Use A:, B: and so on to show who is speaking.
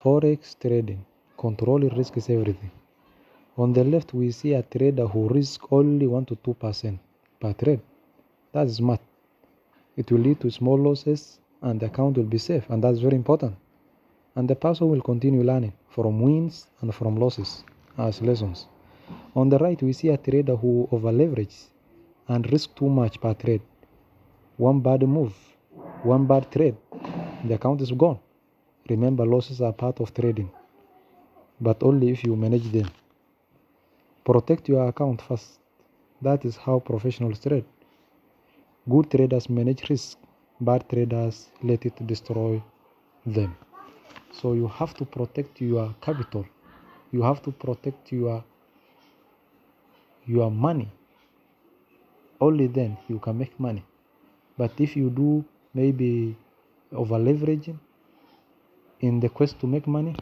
A: Forex trading, controlling risk is everything. On the left, we see a trader who risks only 1 to 2% per trade. That's smart. It will lead to small losses and the account will be safe, and that's very important. And the person will continue learning from wins and from losses as lessons. On the right, we see a trader who over-leverages and risks too much per trade. One bad move, one bad trade, the account is gone. Remember, losses are part of trading, but only if you manage them. Protect your account first. That is how professionals trade. Good traders manage risk. Bad traders let it destroy them. So you have to protect your capital. You have to protect your money. Only then you can make money. But if you do maybe over leveraging in the quest to make money,